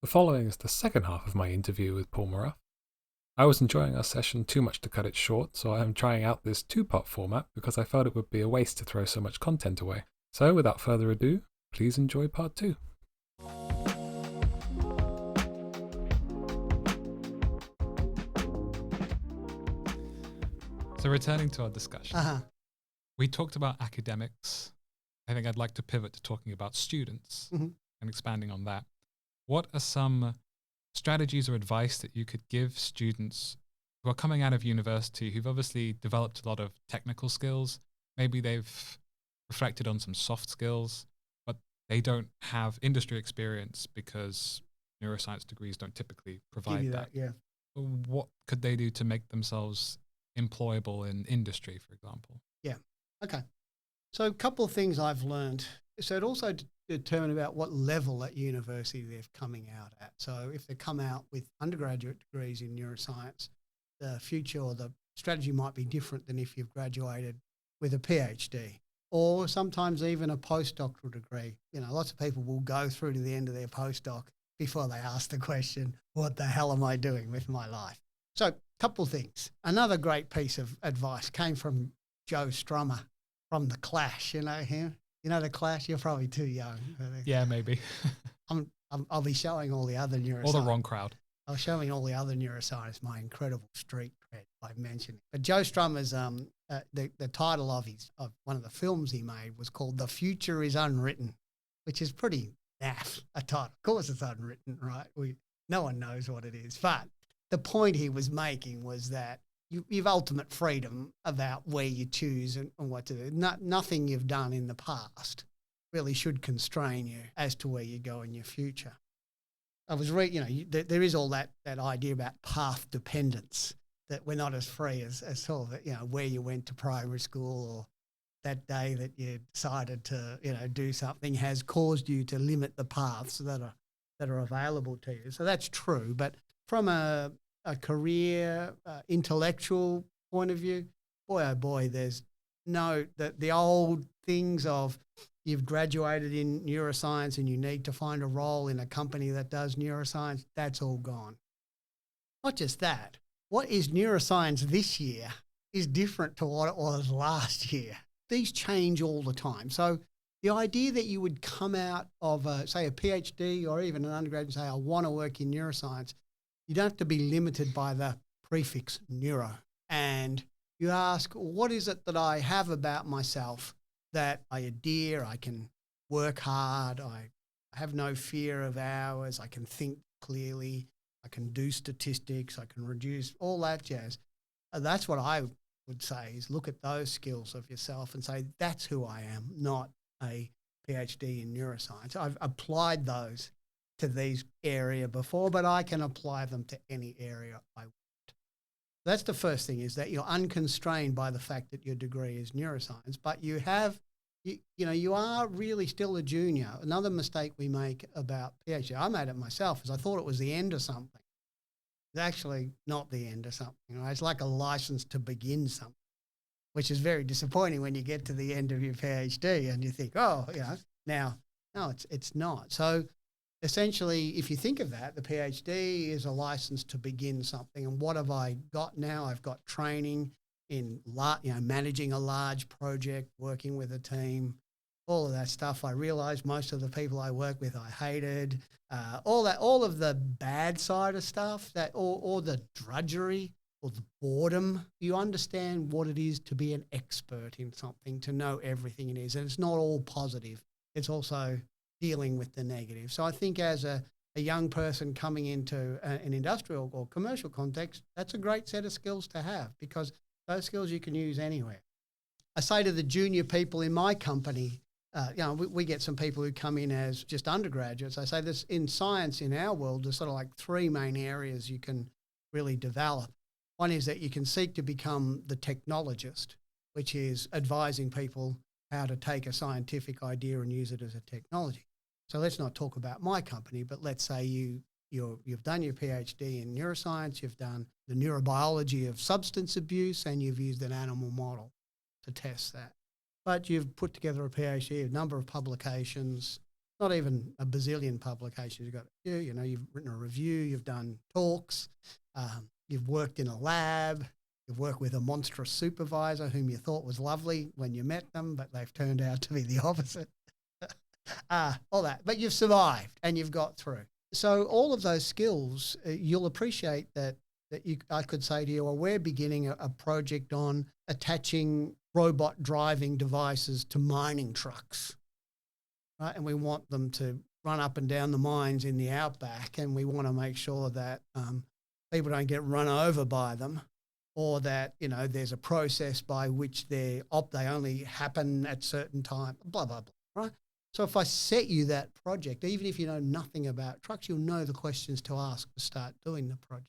The following is the second half of my interview with Paul Maruff. I was enjoying our session too much to cut it short, so I am trying out this two-part format because I felt it would be a waste to throw so much content away. So without further ado, please enjoy part 2. So returning to our discussion, we talked about academics. I think I'd like to pivot to talking about students and expanding on that. What are some strategies or advice that you could give students who are coming out of university, who've obviously developed a lot of technical skills? Maybe they've reflected on some soft skills, but they don't have industry experience because neuroscience degrees don't typically provide that. What could they do to make themselves employable in industry, for example? Okay. So a couple of things I've learned. So it also determine about what level at university they're coming out at. So if they come out with undergraduate degrees in neuroscience, the future or the strategy might be different than if you've graduated with a PhD or sometimes even a postdoctoral degree. You know, lots of people will go through to the end of their postdoc before they ask the question, what the hell am I doing with my life? So a couple of things. Another great piece of advice came from Joe Strummer from The Clash. You know him? You know The Clash? You're probably too young. Yeah, maybe. I'll be showing all the other neuroscientists. Or the wrong crowd. I was showing all the other neuroscientists my incredible street cred by mentioning. But Joe Strummer's the title of one of the films he made was called "The Future Is Unwritten," which is pretty naff a title. Of course, it's unwritten, right? No one knows what it is. But the point he was making was that you've ultimate freedom about where you choose and what to do. Nothing you've done in the past really should constrain you as to where you go in your future. I was there is all that idea about path dependence, that we're not as free as sort of, where you went to primary school or that day that you decided to, do something has caused you to limit the paths that are available to you. So that's true. But from a career, intellectual point of view, boy, oh boy, there's the old things of you've graduated in neuroscience and you need to find a role in a company that does neuroscience, that's all gone. Not just that, what is neuroscience this year is different to what it was last year. These change all the time. So the idea that you would come out of, say, a PhD or even an undergrad and say, I want to work in neuroscience, you don't have to be limited by the prefix neuro. And you ask, what is it that I have about myself that I adhere, I can work hard, I have no fear of hours, I can think clearly, I can do statistics, I can reduce, all that jazz. That's what I would say is look at those skills of yourself and say, that's who I am, not a PhD in neuroscience. I've applied those to these area before, but I can apply them to any area I want. That's the first thing, is that you're unconstrained by the fact that your degree is neuroscience, but you are really still a junior. Another mistake we make about PhD, I made it myself, is I thought it was the end of something. It's actually not the end of something. It's like a license to begin something, which is very disappointing when you get to the end of your PhD and you think, now, no, it's not. So essentially, if you think of that, the PhD is a license to begin something. And what have I got now? I've got training in managing a large project, working with a team, all of that stuff. I realized most of the people I work with I hated. All of the bad side of stuff, or the drudgery or the boredom. You understand what it is to be an expert in something, to know everything it is. And it's not all positive. It's also dealing with the negative. So I think as a young person coming into an industrial or commercial context, that's a great set of skills to have, because those skills you can use anywhere. I say to the junior people in my company, we get some people who come in as just undergraduates. I say this in science, in our world, there's sort of like three main areas you can really develop. One is that you can seek to become the technologist, which is advising people how to take a scientific idea and use it as a technology. So let's not talk about my company, but let's say you've done your PhD in neuroscience, you've done the neurobiology of substance abuse, and you've used an animal model to test that. But you've put together a PhD, a number of publications, not even a bazillion publications. You've got you've written a review, you've done talks, you've worked in a lab, you've worked with a monstrous supervisor whom you thought was lovely when you met them, but they've turned out to be the opposite. All that. But you've survived and you've got through. So all of those skills, you'll appreciate that I could say to you, well, we're beginning a project on attaching robot driving devices to mining trucks, right? And we want them to run up and down the mines in the outback, and we want to make sure that people don't get run over by them, or that, there's a process by which they only happen at certain time, blah, blah, blah, right? So if I set you that project, even if you know nothing about trucks, you'll know the questions to ask to start doing the project.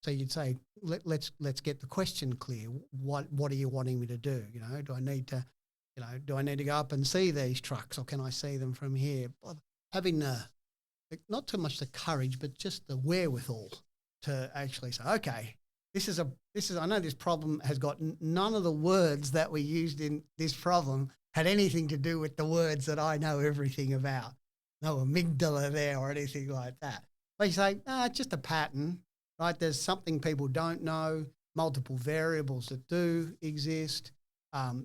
So you'd say, let's get the question clear. What are you wanting me to do? Do I need to go up and see these trucks, or can I see them from here? Having not too much the courage, but just the wherewithal to actually say, okay, I know this problem has got none of the words that we used in this problem had anything to do with the words that I know everything about. No amygdala there or anything like that. But you say, it's just a pattern, right? There's something people don't know, multiple variables that do exist,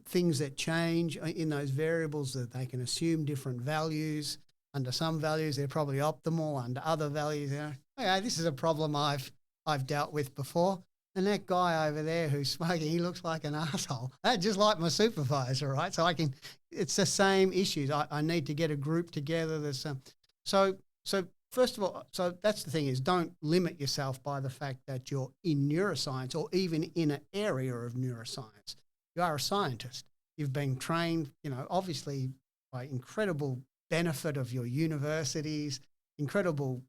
things that change in those variables that they can assume different values. Under some values, they're probably optimal. Under other values, okay, this is a problem I've dealt with before. And that guy over there who's smoking, he looks like an asshole. That's just like my supervisor, right? So it's the same issues. I need to get a group together. There's so first of all, so that's the thing is, don't limit yourself by the fact that you're in neuroscience or even in an area of neuroscience. You are a scientist. You've been trained, obviously by incredible benefit of your universities, incredible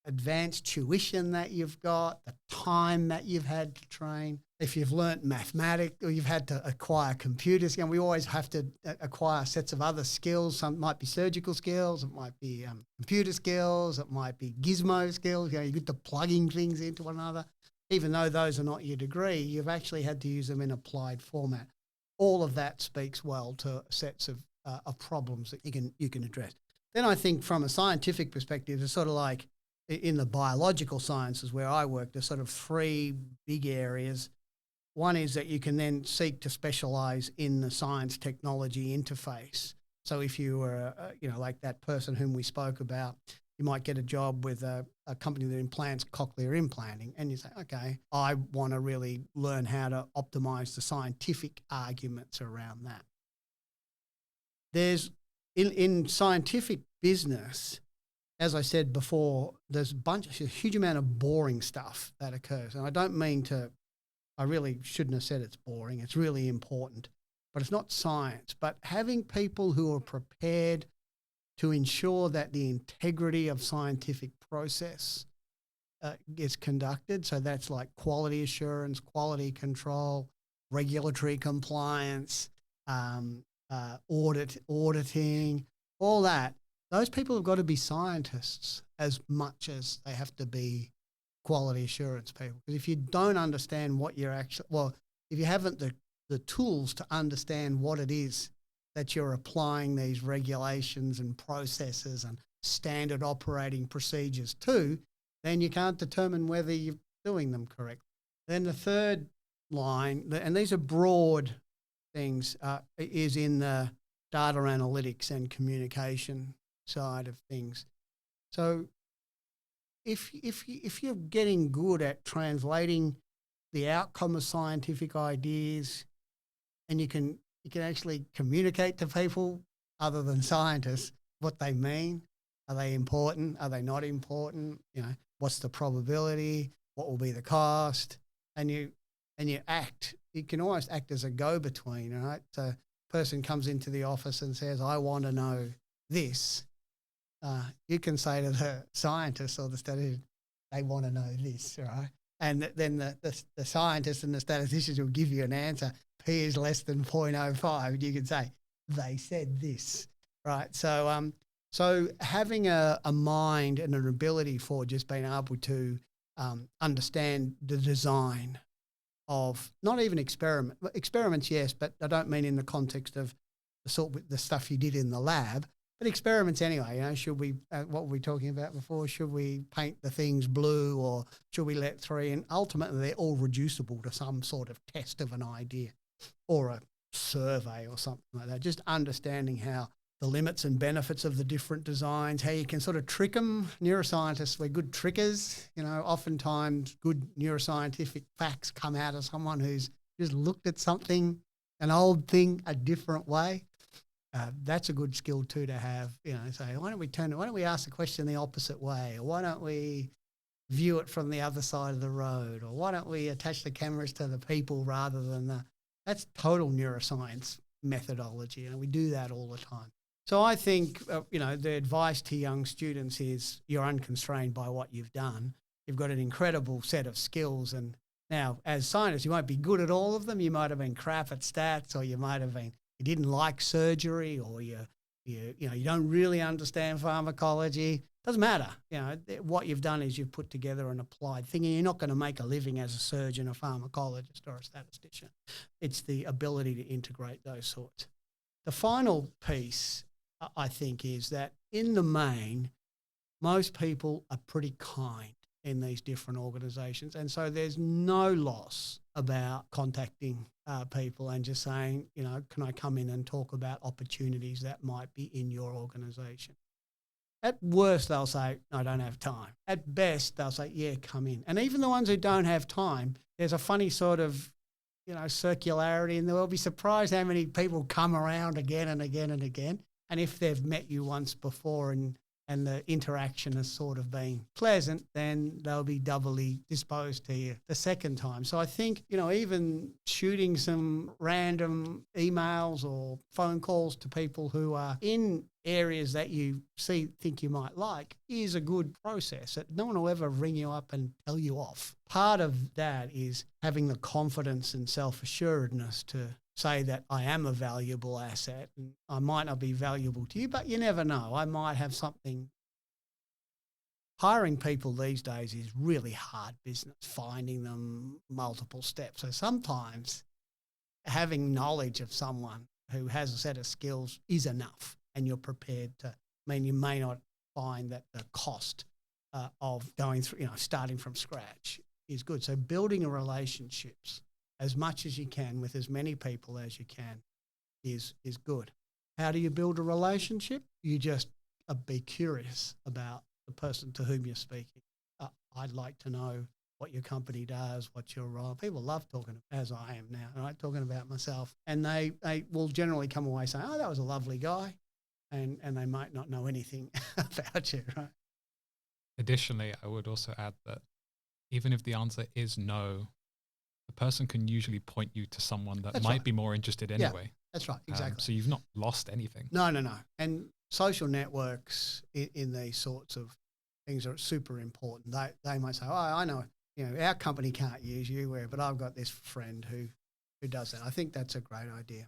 advanced tuition that you've got, the time that you've had to train. If you've learnt mathematics or you've had to acquire computers, we always have to acquire sets of other skills. Some might be surgical skills, it might be computer skills, it might be gizmo skills. You get to plugging things into one another. Even though those are not your degree, you've actually had to use them in applied format. All of that speaks well to sets of problems that you can address. Then I think from a scientific perspective, it's sort of like in the biological sciences where I work, there's sort of three big areas. One is that you can then seek to specialize in the science technology interface. So if you were, like that person whom we spoke about, you might get a job with a company that implants cochlear implanting, and you say, okay, I want to really learn how to optimize the scientific arguments around that. There's, in scientific business, as I said before, there's a huge amount of boring stuff that occurs. And I really shouldn't have said it's boring. It's really important, but it's not science. But having people who are prepared to ensure that the integrity of scientific process gets conducted. So that's like quality assurance, quality control, regulatory compliance, auditing, all that. Those people have got to be scientists as much as they have to be quality assurance people. Because if you don't understand what you're if you haven't the tools to understand what it is that you're applying these regulations and processes and standard operating procedures to, then you can't determine whether you're doing them correctly. Then the third line, and these are broad things, is in the data analytics and communication side of things. So if you're getting good at translating the outcome of scientific ideas, and you can actually communicate to people other than scientists what they mean. Are they important? Are they not important? What's the probability? What will be the cost? And you can almost act as a go-between, right? So a person comes into the office and says, I want to know this. You can say to the scientist or the statistician, they want to know this, right? And then the scientists and the statisticians will give you an answer. P is less than 0.05. And you can say, they said this, right? So having a mind and an ability for just being able to understand the design of not even experiments, yes, but I don't mean in the context of the stuff you did in the lab, But experiments anyway, should we, what were we talking about before? Should we paint the things blue or should we let 3? And ultimately they're all reducible to some sort of test of an idea or a survey or something like that. Just understanding how the limits and benefits of the different designs, how you can sort of trick them. Neuroscientists, we're good trickers. Oftentimes good neuroscientific facts come out of someone who's just looked at something, an old thing, a different way. That's a good skill too to have, say, why don't we ask the question the opposite way? Or why don't we view it from the other side of the road? Or why don't we attach the cameras to the people rather than that's total neuroscience methodology. We do that all the time. So I think, the advice to young students is you're unconstrained by what you've done. You've got an incredible set of skills. And now as scientists, you might be good at all of them. You might have been crap at stats, or you might have been, you didn't like surgery, or you don't really understand pharmacology. Doesn't matter. What you've done is you've put together an applied thing, and you're not going to make a living as a surgeon, a pharmacologist, or a statistician. It's the ability to integrate those sorts. The final piece, I think, is that in the main, most people are pretty kind in these different organisations. And so there's no loss about contacting people and just saying, can I come in and talk about opportunities that might be in your organisation? At worst, they'll say, no, I don't have time. At best, they'll say, yeah, come in. And even the ones who don't have time, there's a funny sort of, circularity, and they'll be surprised how many people come around again and again and again. And if they've met you once before and the interaction has sort of been pleasant, then they'll be doubly disposed to you the second time. So I think, even shooting some random emails or phone calls to people who are in areas that you think you might like is a good process. No one will ever ring you up and tell you off. Part of that is having the confidence and self-assuredness to say that I am a valuable asset, and I might not be valuable to you, but you never know. I might have something. Hiring people these days is really hard business, finding them, multiple steps. So sometimes having knowledge of someone who has a set of skills is enough, and you're prepared to, you may not find that the cost of going through, starting from scratch is good. So building relationships as much as you can with as many people as you can is good. How do you build a relationship? You just be curious about the person to whom you're speaking. I'd like to know what your company does, what your role. People love talking, as I am now, right? Talking about myself. And they will generally come away saying, oh, that was a lovely guy. And they might not know anything about you, right? Additionally, I would also add that even if the answer is no, the person can usually point you to someone that might be more interested anyway. Yeah, that's right, exactly. So you've not lost anything. No. And social networks in these sorts of things are super important. They might say, oh, I know, our company can't use you, but I've got this friend who does that. I think that's a great idea.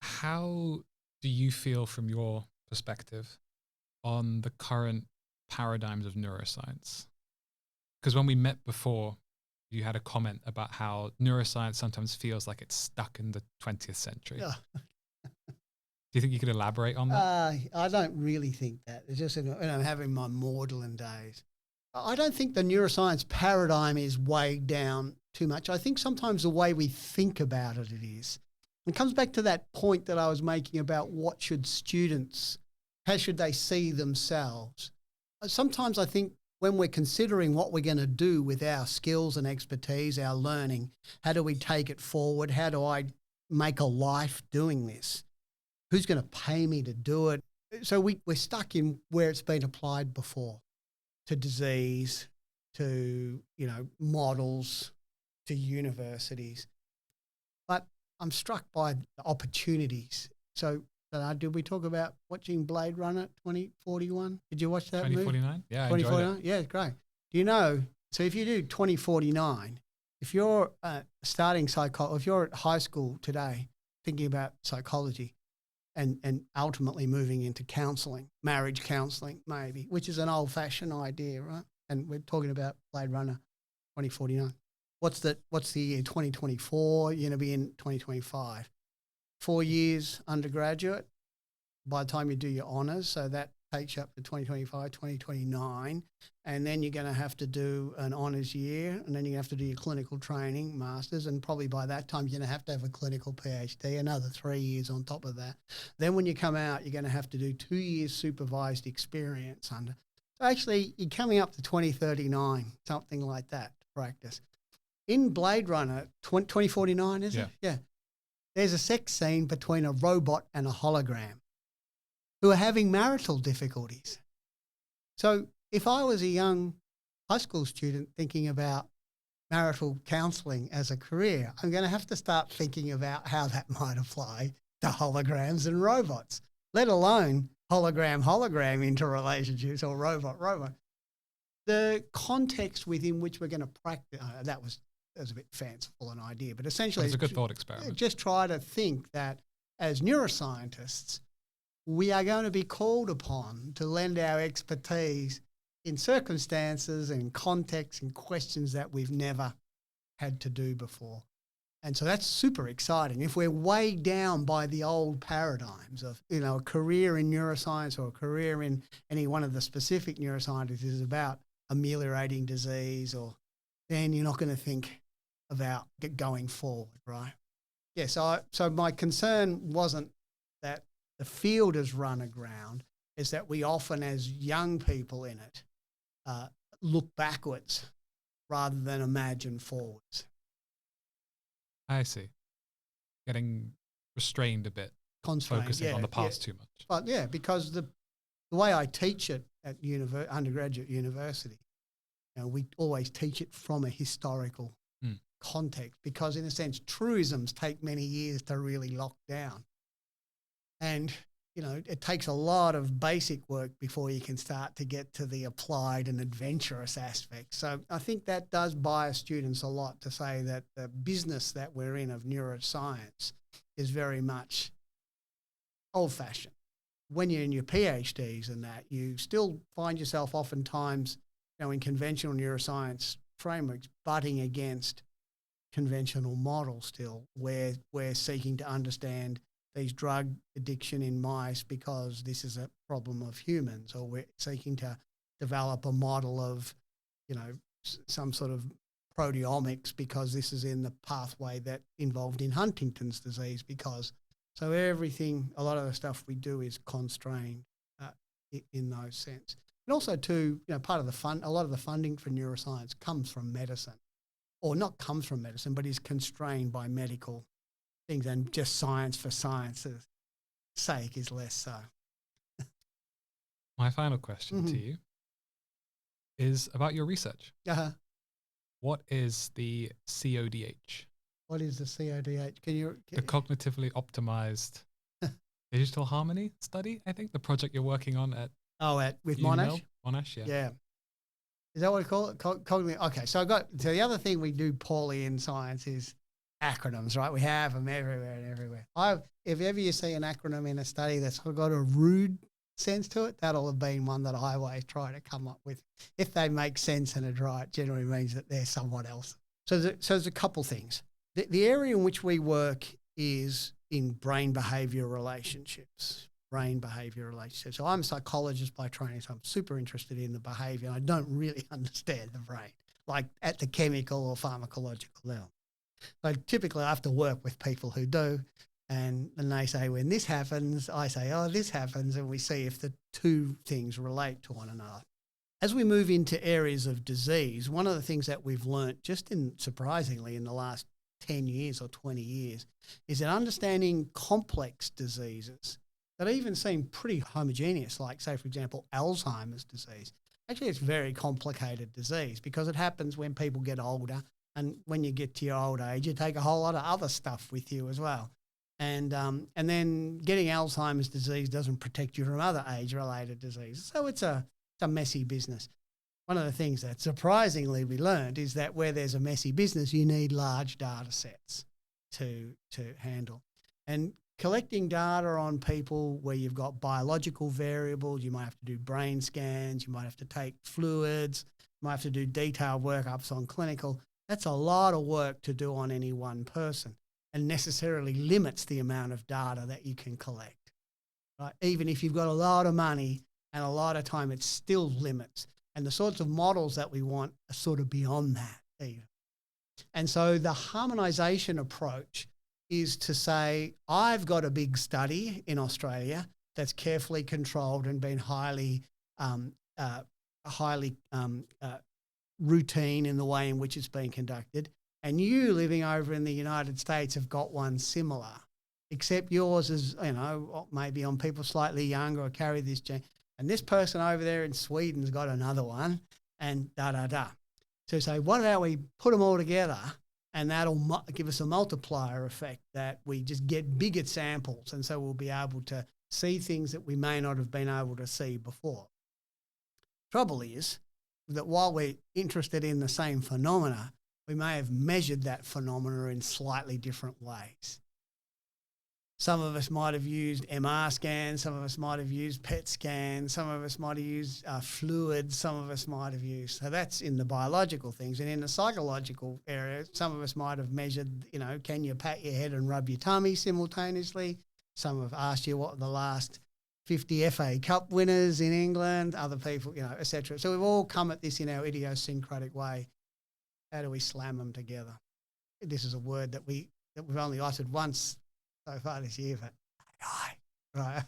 How do you feel from your perspective on the current paradigms of neuroscience? Because when we met before, you had a comment about how neuroscience sometimes feels like it's stuck in the 20th century. Yeah. Do you think you could elaborate on that? I don't really think that. It's just, having my maudlin days. I don't think the neuroscience paradigm is weighed down too much. I think sometimes the way we think about it is. It comes back to that point that I was making about how should they see themselves? Sometimes I think when we're considering what we're going to do with our skills and expertise, our learning, how do we take it forward? How do I make a life doing this? Who's going to pay me to do it? So we're stuck in where it's been applied before, to disease, to, models, to universities. But I'm struck by the opportunities. So did we talk about watching Blade Runner 2041? Did you watch that 2049? movie? Yeah, 2049? Yeah, it's great. Do you know, so if you do 2049, if you're studying psychology, if you're at high school today thinking about psychology and ultimately moving into counselling, marriage counselling maybe, which is an old-fashioned idea, right? And we're talking about Blade Runner 2049. What's the year? 2024? You're going to be in 2025. 4 years undergraduate by the time you do your honours. So that takes you up to 2025, 2029. And then you're going to have to do an honours year, and then you have to do your clinical training, masters, and probably by that time you're going to have a clinical PhD, another 3 years on top of that. Then when you come out, you're going to have to do 2 years supervised experience under. So actually, you're coming up to 2039, something like that, to practice. In Blade Runner, 2049, is it? Yeah. There's a sex scene between a robot and a hologram who are having marital difficulties. So if I was a young high school student thinking about marital counselling as a career, I'm going to have to start thinking about how that might apply to holograms and robots, let alone hologram into relationships or robot. The context within which we're going to practice, that was a bit fanciful an idea, but essentially it's a good thought experiment. Just try to think that as neuroscientists, we are going to be called upon to lend our expertise in circumstances and contexts and questions that we've never had to do before. And so that's super exciting. If we're weighed down by the old paradigms of, a career in neuroscience or a career in any one of the specific neurosciences is about ameliorating disease, then you're not going to think about going forward, right? Yeah, so my concern wasn't that the field has run aground, is that we often, as young people in it, look backwards rather than imagine forwards. I see. Getting restrained a bit, constrained, focusing on the past too much. But yeah, because the way I teach it at undergraduate university, we always teach it from a historical context, because in a sense, truisms take many years to really lock down. And, it takes a lot of basic work before you can start to get to the applied and adventurous aspects. So I think that does bias students a lot to say that the business that we're in of neuroscience is very much old-fashioned. When you're in your PhDs and that, you still find yourself oftentimes, in conventional neuroscience frameworks butting against conventional models still, where we're seeking to understand these drug addiction in mice because this is a problem of humans, or we're seeking to develop a model of, some sort of proteomics because this is in the pathway that involved in Huntington's disease so everything, a lot of the stuff we do is constrained in those sense. And also too, part of a lot of the funding for neuroscience comes from medicine, or not comes from medicine, but is constrained by medical things, and just science for science's sake is less so. My final question to you is about your research. What is the CODH? What is the CODH? The Cognitively Optimized Digital Harmony Study, I think, the project you're working on with UniMelb? Monash? Monash, yeah. Yeah. Is that what we call it? Okay, so the other thing we do poorly in science is acronyms, right? We have them everywhere and everywhere. If ever you see an acronym in a study that's got a rude sense to it, that'll have been one that I always try to come up with. If they make sense and are right, generally means that they're someone else. So there's a couple things. The area in which we work is in brain behavior relationships. So I'm a psychologist by training, so I'm super interested in the behavior. I don't really understand the brain, like at the chemical or pharmacological level. So typically I have to work with people who do, and they say, when this happens, I say, this happens, and we see if the two things relate to one another. As we move into areas of disease, one of the things that we've learnt surprisingly in the last 10 years or 20 years is that understanding complex diseases that even seem pretty homogeneous, like, say, for example, Alzheimer's disease. Actually, it's a very complicated disease because it happens when people get older, and when you get to your old age, you take a whole lot of other stuff with you as well. And then getting Alzheimer's disease doesn't protect you from other age-related diseases. So it's a messy business. One of the things that surprisingly we learned is that where there's a messy business, you need large data sets to handle. And collecting data on people where you've got biological variables, you might have to do brain scans, you might have to take fluids, you might have to do detailed workups on clinical. That's a lot of work to do on any one person. and necessarily limits the amount of data that you can collect. Right? Even if you've got a lot of money and a lot of time, it still limits. And the sorts of models that we want are sort of beyond that even. And so the harmonisation approach is to say, I've got a big study in Australia that's carefully controlled and been highly routine in the way in which it's been conducted. And you living over in the United States have got one similar, except yours is, maybe on people slightly younger or carry this gene. And this person over there in Sweden's got another one, and da-da-da. So say, why don't we put them all together, and that'll give us a multiplier effect that we just get bigger samples, and so we'll be able to see things that we may not have been able to see before. Trouble is that while we're interested in the same phenomena, we may have measured that phenomena in slightly different ways. Some of us might have used MR scans, some of us might have used PET scans, some of us might have used fluids, some of us might have used, so that's in the biological things. And in the psychological area, some of us might have measured, can you pat your head and rub your tummy simultaneously? Some have asked you what the last 50 FA Cup winners in England, other people, etc. So we've all come at this in our idiosyncratic way. How do we slam them together? This is a word that we've only uttered once so far this year, but right.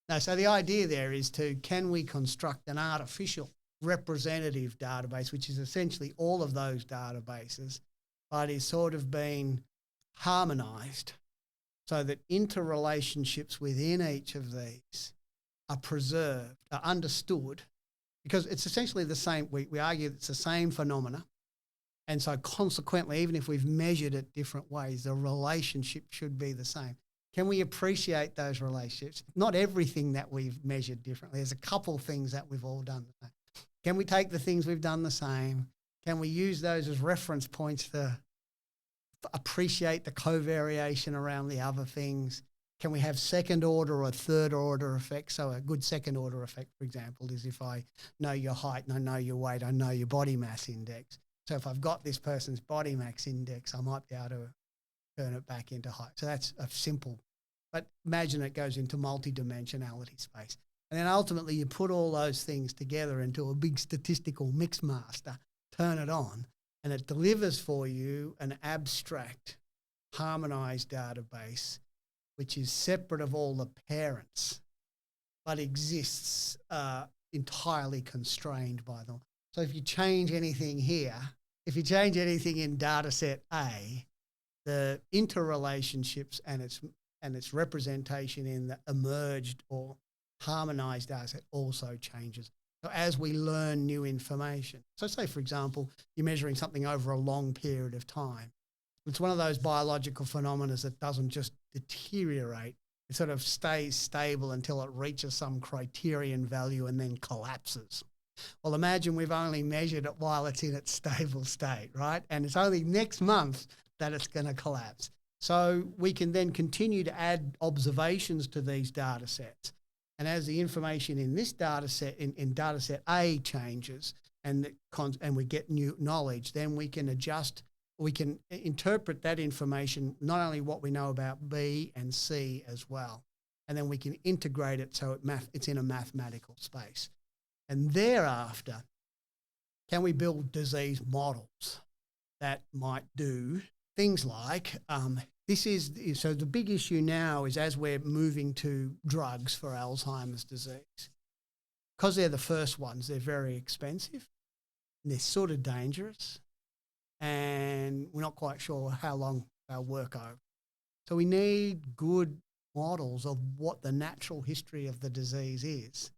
No, so the idea there is can we construct an artificial representative database, which is essentially all of those databases, but is sort of been harmonised so that interrelationships within each of these are preserved, are understood, because it's essentially the same. We argue it's the same phenomena. And so consequently, even if we've measured it different ways, the relationship should be the same. Can we appreciate those relationships? Not everything that we've measured differently. There's a couple things that we've all done the same. Can we take the things we've done the same? Can we use those as reference points to appreciate the covariation around the other things? Can we have second order or third order effects? So a good second order effect, for example, is if I know your height and I know your weight, I know your body mass index. So if I've got this person's body mass index, I might be able to turn it back into height. So that's a simple, but imagine it goes into multidimensionality space. And then ultimately you put all those things together into a big statistical mix master, turn it on, and it delivers for you an abstract, harmonized database, which is separate of all the parents, but exists entirely constrained by them. So if you change anything here, if you change anything in data set A, the interrelationships and its representation in the emerged or harmonized data set also changes. So as we learn new information, so say, for example, you're measuring something over a long period of time. It's one of those biological phenomena that doesn't just deteriorate. It sort of stays stable until it reaches some criterion value and then collapses. Well, imagine we've only measured it while it's in its stable state, right? And it's only next month that it's going to collapse. So we can then continue to add observations to these data sets. And as the information in this data set, in data set A changes and we get new knowledge, then we can adjust, we can interpret that information, not only what we know about B and C as well. And then we can integrate it so it's in a mathematical space. And thereafter, can we build disease models that might do things like, so the big issue now is as we're moving to drugs for Alzheimer's disease, because they're the first ones, they're very expensive and they're sort of dangerous and we're not quite sure how long they'll work over. So we need good models of what the natural history of the disease is.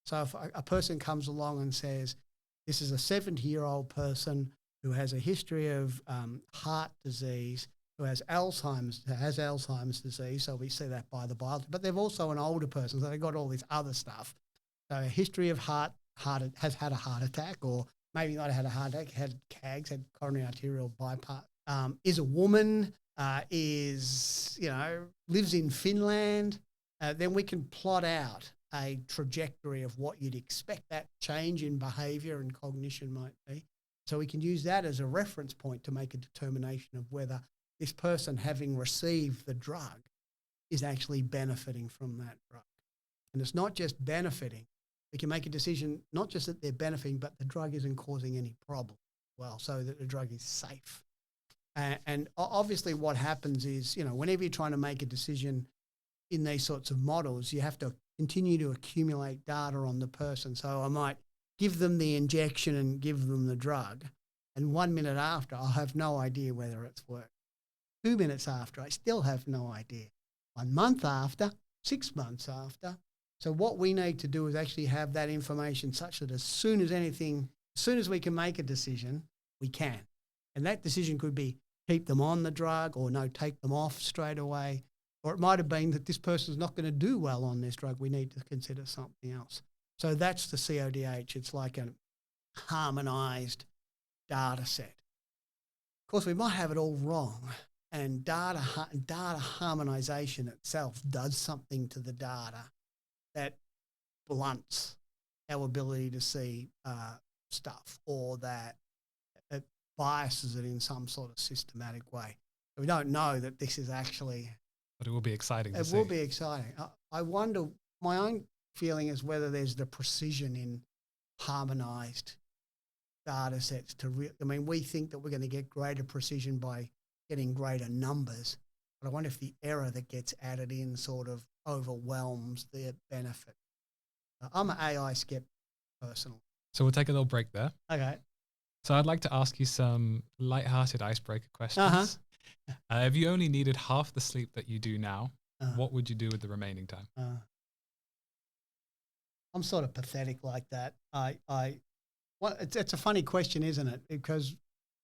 So if a person comes along and says, this is a 70-year-old person who has a history of heart disease, who has Alzheimer's disease, so we see that by the biology, but they've also an older person, so they've got all this other stuff. So a history of has had a heart attack, or maybe not had a heart attack, had CAGs, had coronary arterial bypass, is a woman, lives in Finland, then we can plot out a trajectory of what you'd expect that change in behaviour and cognition might be. So we can use that as a reference point to make a determination of whether this person, having received the drug, is actually benefiting from that drug. And it's not just benefiting. We can make a decision not just that they're benefiting, but the drug isn't causing any problem as well, so that the drug is safe. And obviously what happens is, whenever you're trying to make a decision in these sorts of models, you have to continue to accumulate data on the person. So I might give them the injection and give them the drug, and 1 minute after, I'll have no idea whether it's worked. 2 minutes after, I still have no idea. 1 month after, 6 months after. So what we need to do is actually have that information such that as soon as we can make a decision, we can. And that decision could be keep them on the drug, or no, take them off straight away. Or it might have been that this person's not going to do well on this drug. We need to consider something else. So that's the CODH. It's like a harmonized data set. Of course, we might have it all wrong. And data harmonization itself does something to the data that blunts our ability to see stuff, or that it biases it in some sort of systematic way. We don't know that this is actually... But it will be exciting to see. It will be exciting. I wonder, my own feeling is whether there's the precision in harmonized data sets we think that we're going to get greater precision by getting greater numbers. But I wonder if the error that gets added in sort of overwhelms the benefit. I'm an AI skeptic personally. So we'll take a little break there. Okay. So I'd like to ask you some light-hearted icebreaker questions. If you only needed half the sleep that you do now, what would you do with the remaining time? I'm sort of pathetic like that. It's a funny question, isn't it? Because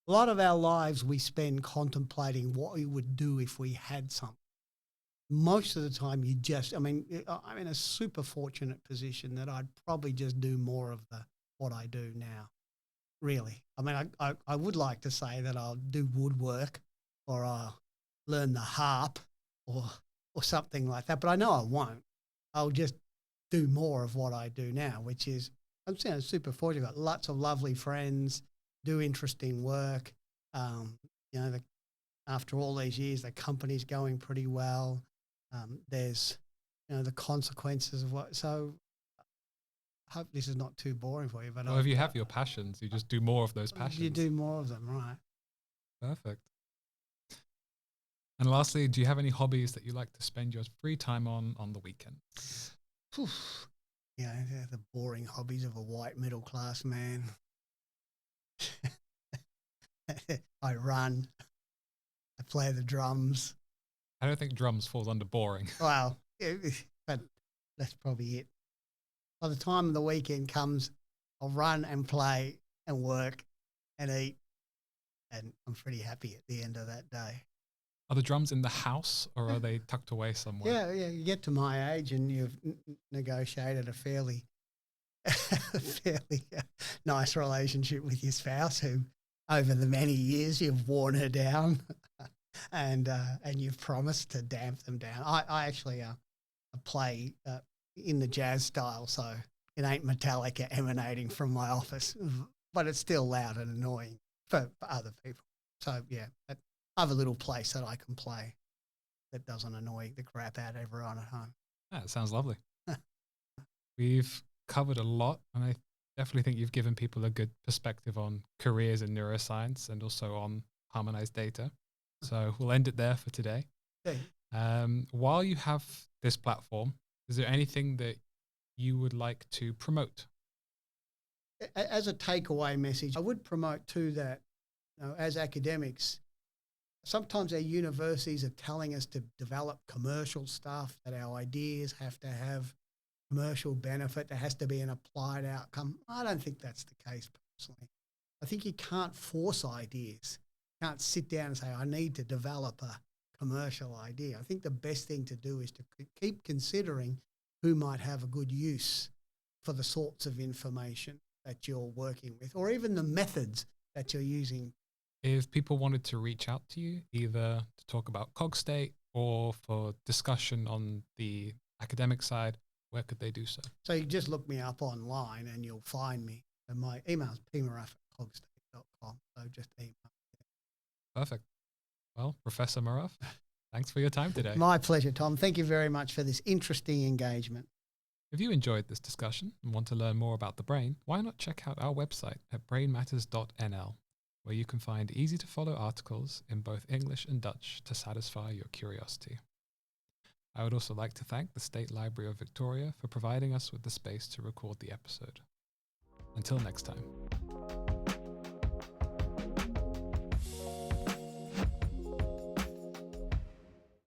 a lot of our lives we spend contemplating what we would do if we had something. Most of the time I'm in a super fortunate position that I'd probably just do more of what I do now, really. I would like to say that I'll do woodwork, or I'll learn the harp, or something like that, but I know I won't. I'll just do more of what I do now, which is, I'm super fortunate. I've got lots of lovely friends, do interesting work. After all these years, the company's going pretty well. There's, the consequences of what. So I hope this is not too boring for you. But if you have your passions, you just do more of those passions. You do more of them, right? Perfect. And lastly, do you have any hobbies that you like to spend your free time on the weekend? The boring hobbies of a white middle class man. I run. I play the drums. I don't think drums falls under boring. Well, but that's probably it. By the time the weekend comes, I'll run and play and work and eat, and I'm pretty happy at the end of that day. Are the drums in the house, or are they tucked away somewhere? Yeah. You get to my age and you've negotiated a fairly nice relationship with your spouse, who over the many years you've worn her down and you've promised to damp them down. I actually play in the jazz style, so it ain't Metallica emanating from my office, but it's still loud and annoying for other people. So yeah, I have a little place that I can play that doesn't annoy the crap out of everyone at home. Yeah, it sounds lovely. We've covered a lot, and I definitely think you've given people a good perspective on careers in neuroscience and also on harmonized data. So we'll end it there for today. Okay. While you have this platform, is there anything that you would like to promote? As a takeaway message, I would promote too that, as academics, sometimes our universities are telling us to develop commercial stuff, that our ideas have to have commercial benefit. There has to be an applied outcome. I don't think that's the case personally. I think you can't force ideas. You can't sit down and say, I need to develop a commercial idea. I think the best thing to do is to keep considering who might have a good use for the sorts of information that you're working with, or even the methods that you're using. If people wanted to reach out to you, either to talk about Cogstate or for discussion on the academic side, where could they do so? So you just look me up online and you'll find me. And my email is pmaruff@cogstate.com. So just email. Perfect. Well, Professor Maruff, thanks for your time today. My pleasure, Tom. Thank you very much for this interesting engagement. If you enjoyed this discussion and want to learn more about the brain, why not check out our website at brainmatters.nl, where you can find easy-to-follow articles in both English and Dutch to satisfy your curiosity. I would also like to thank the State Library of Victoria for providing us with the space to record the episode. Until next time.